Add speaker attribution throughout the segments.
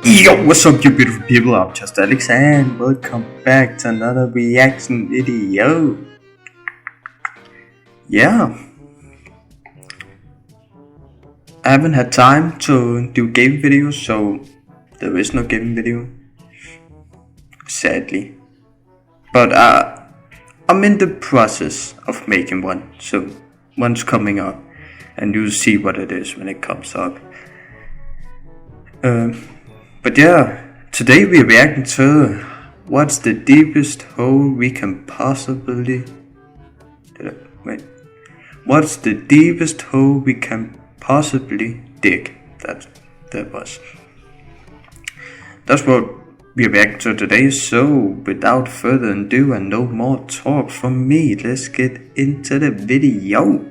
Speaker 1: Yo, what's up, you beautiful people? I'm just Alex, and welcome back to another reaction video. Yeah, I haven't had time to do game videos, so there is no game video, sadly. But I'm in the process of making one, so one's coming up, and you'll see what it is when it comes up. But yeah, today we're reacting to what's the deepest hole we can possibly... What's the deepest hole we can possibly dig? That's what we're reacting to today. So without further ado and no more talk from me, let's get into the video.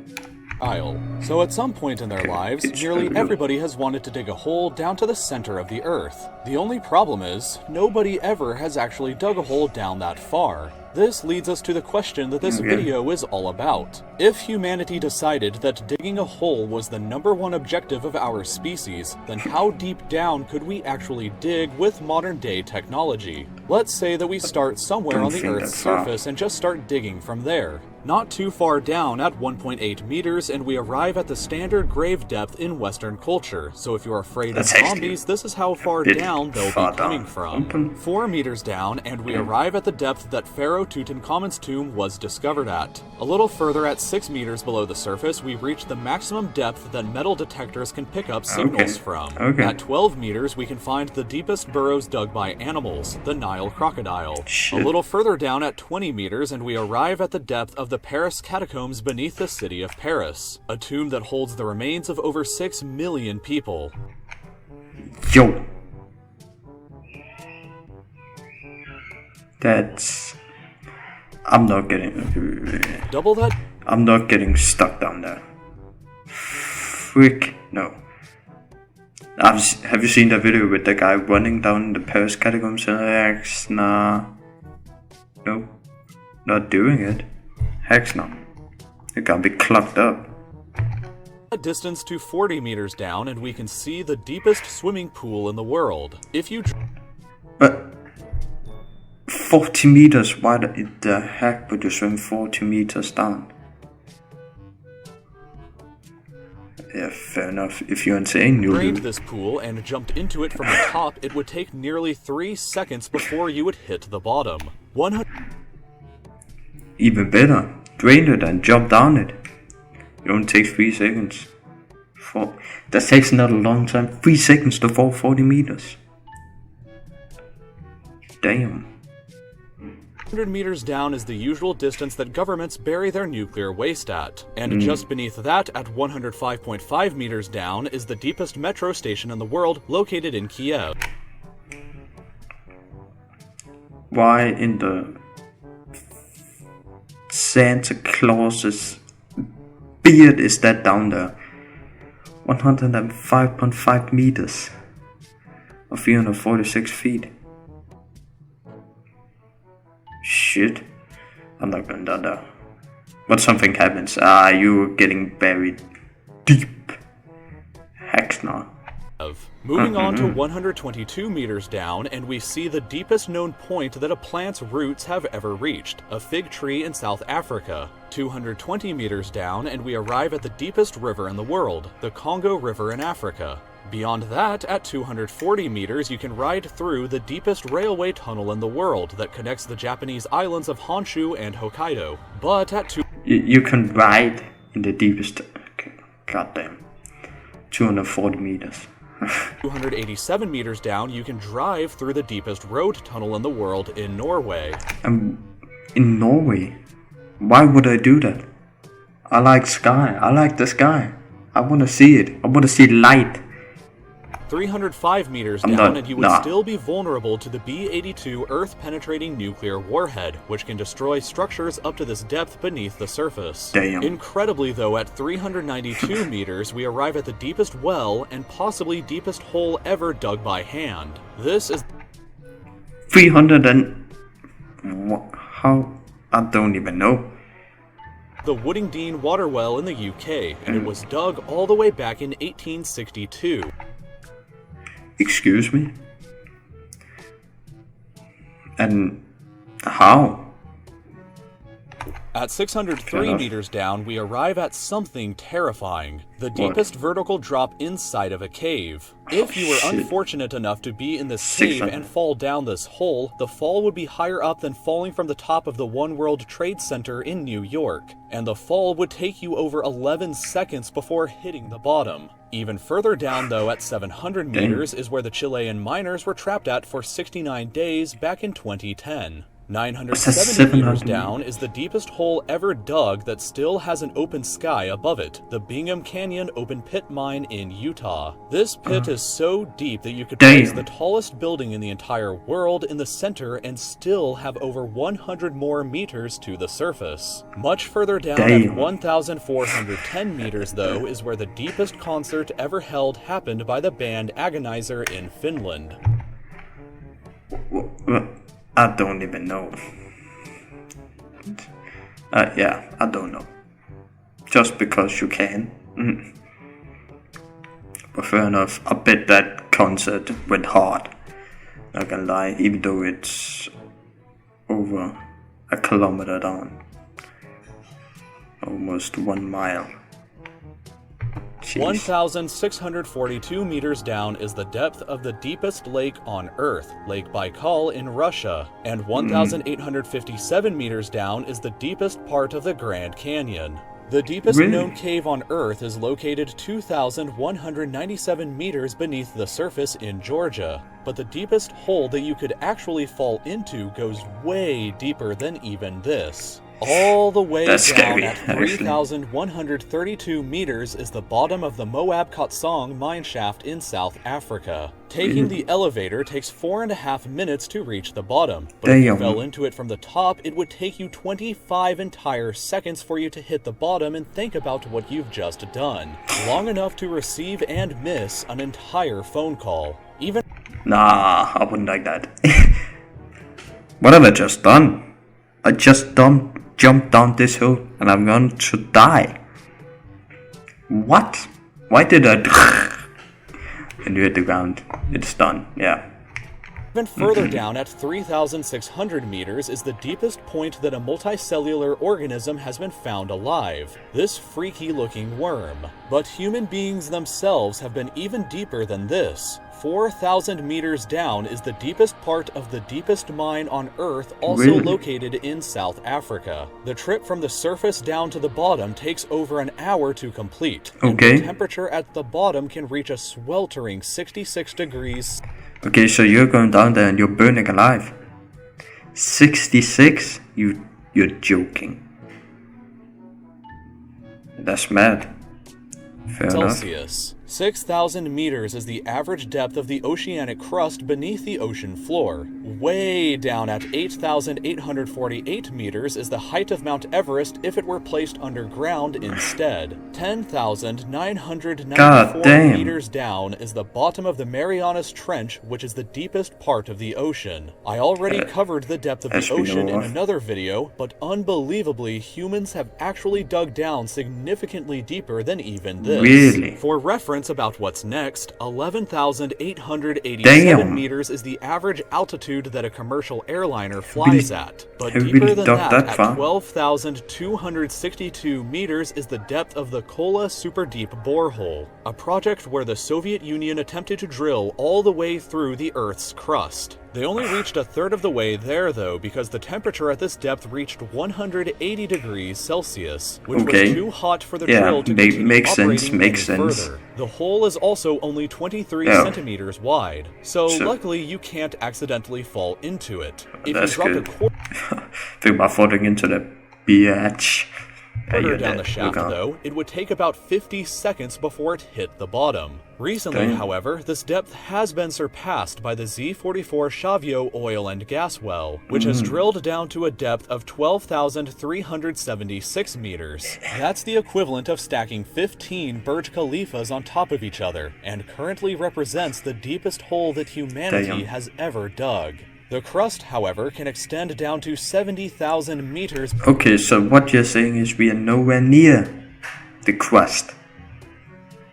Speaker 2: So at some point in their lives, nearly everybody has wanted to dig a hole down to the center of the Earth. The only problem is, nobody ever has actually dug a hole down that far. This leads us to the question that this video is all about. If humanity decided that digging a hole was the #1 objective of our species, then how deep down could we actually dig with modern-day technology? Let's say that we start somewhere on the Earth's surface and just start digging from there. Not too far down at 1.8 meters, and we arrive at the standard grave depth in Western culture. So if you're afraid of zombies, this is how far down they'll be coming from. 4 meters down, and we arrive at the depth that Pharaoh Tutankhamun's tomb was discovered at. A little further at 6 meters below the surface, we reach the maximum depth that metal detectors can pick up signals from. At 12 meters, we can find the deepest burrows dug by animals, the Nile crocodile. A little further down at 20 meters, and we arrive at the depth of the Paris catacombs beneath the city of Paris, a tomb that holds the remains of over 6 million people.
Speaker 1: Yo. That's... I'm not getting...
Speaker 2: Double that?
Speaker 1: I'm not getting stuck down there. Frick, no. Have you seen that video with the guy running down the Paris catacombs? Nah. Nope. Not doing it. Heck no. It can't be clogged up.
Speaker 2: A distance to 40 meters down, and we can see the deepest swimming pool in the world. If you...
Speaker 1: But... 40 meters? Why the heck would you swim 40 meters down? Yeah, fair enough. If you're insane, you'll
Speaker 2: drained this pool and jumped into it from the top, it would take nearly 3 seconds before you would hit the bottom. 100...
Speaker 1: Even better. Drain it and jump down it. It only takes 3 seconds. That takes not a long time. 3 seconds to fall 40 meters. Damn.
Speaker 2: 100 meters down is the usual distance that governments bury their nuclear waste at. And just beneath that, at 105.5 meters down, is the deepest metro station in the world, located in Kiev.
Speaker 1: Why in the... Santa Claus's beard is that down there? 105.5 meters or 346 feet. Shit, I'm not going down there. But something happens. You're getting buried deep. Heck no.
Speaker 2: Moving on to 122 meters down, and we see the deepest known point that a plant's roots have ever reached, a fig tree in South Africa. 220 meters down, and we arrive at the deepest river in the world, the Congo River in Africa. Beyond that, at 240 meters, you can ride through the deepest railway tunnel in the world that connects the Japanese islands of Honshu and Hokkaido. But at
Speaker 1: you can ride in the deepest... Goddamn. 240 meters.
Speaker 2: 287 meters down, you can drive through the deepest road tunnel in the world in Norway.
Speaker 1: In Norway? Why would I do that? I like sky. I like the sky. I want to see it. I want to see light.
Speaker 2: 305 meters down, and you would still be vulnerable to the B-82 Earth-penetrating nuclear warhead, which can destroy structures up to this depth beneath the surface.
Speaker 1: Damn.
Speaker 2: Incredibly, though, at 392 meters, we arrive at the deepest well and possibly deepest hole ever dug by hand. This is...
Speaker 1: 300 and... How? I don't even know.
Speaker 2: The Woodingdean water well in the UK, and it was dug all the way back in 1862.
Speaker 1: Excuse me? And how?
Speaker 2: At 603 meters down, we arrive at something terrifying. The
Speaker 1: What?
Speaker 2: deepest vertical drop inside of a cave. If you were
Speaker 1: shit.
Speaker 2: unfortunate enough to be in this cave
Speaker 1: 600.
Speaker 2: and fall down this hole, the fall would be higher up than falling from the top of the One World Trade Center in New York. And the fall would take you over 11 seconds before hitting the bottom. Even further down, though, at 700 meters is where the Chilean miners were trapped at for 69 days back in 2010. 970 meters
Speaker 1: 700?
Speaker 2: down is the deepest hole ever dug that still has an open sky above it, the Bingham Canyon open pit mine in Utah. This pit is so deep that you could place the tallest building in the entire world in the center and still have over 100 more meters to the surface. Much further down at 1,410 meters, though, is where the deepest concert ever held happened by the band Agonizer in Finland.
Speaker 1: I don't even know. Yeah, I don't know. Just because you can. But fair enough. I bet that concert went hard. Not gonna lie, even though it's over a kilometer down. Almost 1 mile. Jeez.
Speaker 2: 1,642 meters down is the depth of the deepest lake on Earth, Lake Baikal in Russia, and 1,857 meters down is the deepest part of the Grand Canyon. The deepest
Speaker 1: Really?
Speaker 2: known cave on Earth is located 2,197 meters beneath the surface in Georgia, but the deepest hole that you could actually fall into goes way deeper than even this. All the way
Speaker 1: That's
Speaker 2: down
Speaker 1: scary,
Speaker 2: at
Speaker 1: actually.
Speaker 2: 3,132 meters is the bottom of the Moab Khotsong mine shaft in South Africa. Taking the elevator takes 4.5 minutes to reach the bottom, but if you
Speaker 1: Damn.
Speaker 2: fell into it from the top, it would take you 25 entire seconds for you to hit the bottom and think about what you've just done. Long enough to receive and miss an entire phone call. Even
Speaker 1: Nah, I wouldn't like that. What have I just done? I just jumped down this hill and I'm going to die. What? Why did I and you hit the ground? It's done, yeah.
Speaker 2: Even further down at 3,600 meters is the deepest point that a multicellular organism has been found alive, this freaky-looking worm. But human beings themselves have been even deeper than this. 4,000 meters down is the deepest part of the deepest mine on Earth, also
Speaker 1: Really?
Speaker 2: located in South Africa. The trip from the surface down to the bottom takes over an hour to complete. And
Speaker 1: Okay.
Speaker 2: the temperature at the bottom can reach a sweltering 66 degrees
Speaker 1: Okay, so you're going down there and you're burning alive. 66? You're joking. That's mad. Fair enough.
Speaker 2: Celsius. 6,000 meters is the average depth of the oceanic crust beneath the ocean floor. Way down at 8,848 meters is the height of Mount Everest if it were placed underground instead. 10,994
Speaker 1: God damn.
Speaker 2: meters down is the bottom of the Marianas Trench, which is the deepest part of the ocean. I already covered the depth of
Speaker 1: as
Speaker 2: the
Speaker 1: we
Speaker 2: ocean
Speaker 1: know
Speaker 2: in
Speaker 1: of.
Speaker 2: another video, but unbelievably, humans have actually dug down significantly deeper than even this.
Speaker 1: Really?
Speaker 2: For reference about what's next, 11,887
Speaker 1: Damn.
Speaker 2: meters is the average altitude that a commercial airliner flies at. But
Speaker 1: have we
Speaker 2: deeper
Speaker 1: really
Speaker 2: than
Speaker 1: dug
Speaker 2: that,
Speaker 1: that
Speaker 2: at
Speaker 1: far?
Speaker 2: 12,262 meters is the depth of the Kola Super Deep Borehole, a project where the Soviet Union attempted to drill all the way through the Earth's crust. They only reached a third of the way there, though, because the temperature at this depth reached 180 degrees Celsius, which
Speaker 1: Okay.
Speaker 2: was too hot for the
Speaker 1: Yeah,
Speaker 2: drill to
Speaker 1: ma-
Speaker 2: continue
Speaker 1: makes sense,
Speaker 2: operating
Speaker 1: makes
Speaker 2: any
Speaker 1: sense.
Speaker 2: further. The hole is also only 23
Speaker 1: Yeah.
Speaker 2: centimeters wide, so
Speaker 1: So-
Speaker 2: luckily you can't accidentally fall into it. If
Speaker 1: That's
Speaker 2: you dropped
Speaker 1: good.
Speaker 2: a quarter
Speaker 1: Think about falling into the bitch.
Speaker 2: further
Speaker 1: you're
Speaker 2: down the
Speaker 1: dead.
Speaker 2: shaft,
Speaker 1: Look out.
Speaker 2: though, it would take about 50 seconds before it hit the bottom. Recently,
Speaker 1: Damn.
Speaker 2: however, this depth has been surpassed by the Z44 Shavio oil and gas well, which has drilled down to a depth of 12,376 meters. That's the equivalent of stacking 15 Burj Khalifas on top of each other, and currently represents the deepest hole that humanity
Speaker 1: Damn.
Speaker 2: has ever dug. The crust, however, can extend down to 70,000 meters
Speaker 1: Okay, so what you're saying is we are nowhere near the crust.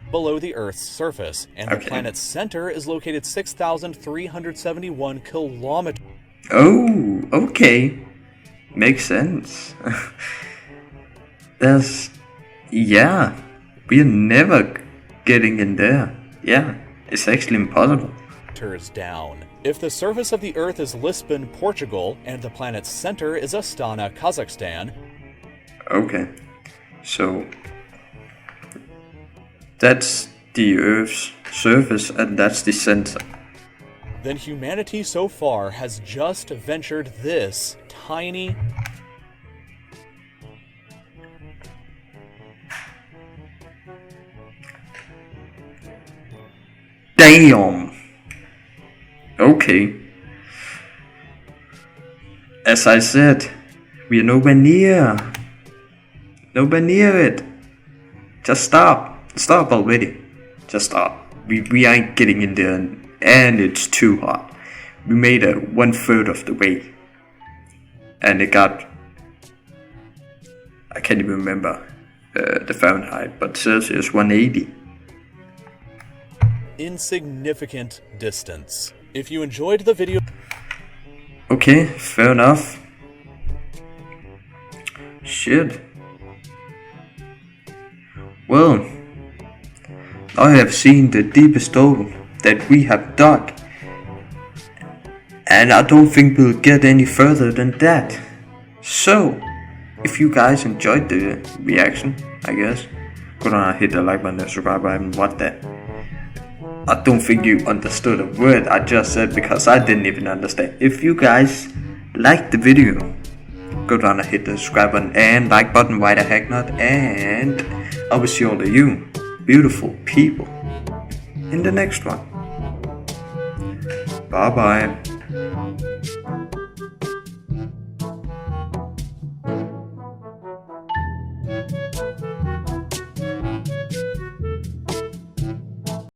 Speaker 2: below the Earth's surface, and the
Speaker 1: Okay.
Speaker 2: planet's center is located 6,371 kilometers
Speaker 1: Oh, okay. Makes sense. Yeah, we're never getting in there. Yeah, it's actually impossible.
Speaker 2: Down. If the surface of the Earth is Lisbon, Portugal, and the planet's center is Astana, Kazakhstan.
Speaker 1: Okay, so that's the Earth's surface and that's the center.
Speaker 2: Then humanity so far has just ventured this tiny...
Speaker 1: Damn! Okay. As I said, we are nowhere near. Nowhere near it. Just stop. Stop already. Just stop. We ain't getting in there and it's too hot. We made it 1/3 of the way. And it got... I can't even remember the Fahrenheit, but Celsius 180.
Speaker 2: Insignificant distance. If you enjoyed the video...
Speaker 1: Okay, fair enough. Shit. Well, I have seen the deepest hole that we have dug. And I don't think we'll get any further than that. So, if you guys enjoyed the reaction, I guess, go down and hit the like button and subscribe button. What the... I don't think you understood a word I just said because I didn't even understand. If you guys liked the video, go down and hit the subscribe button and like button, why the heck not? And I will see all of you beautiful people in the next one. Bye bye.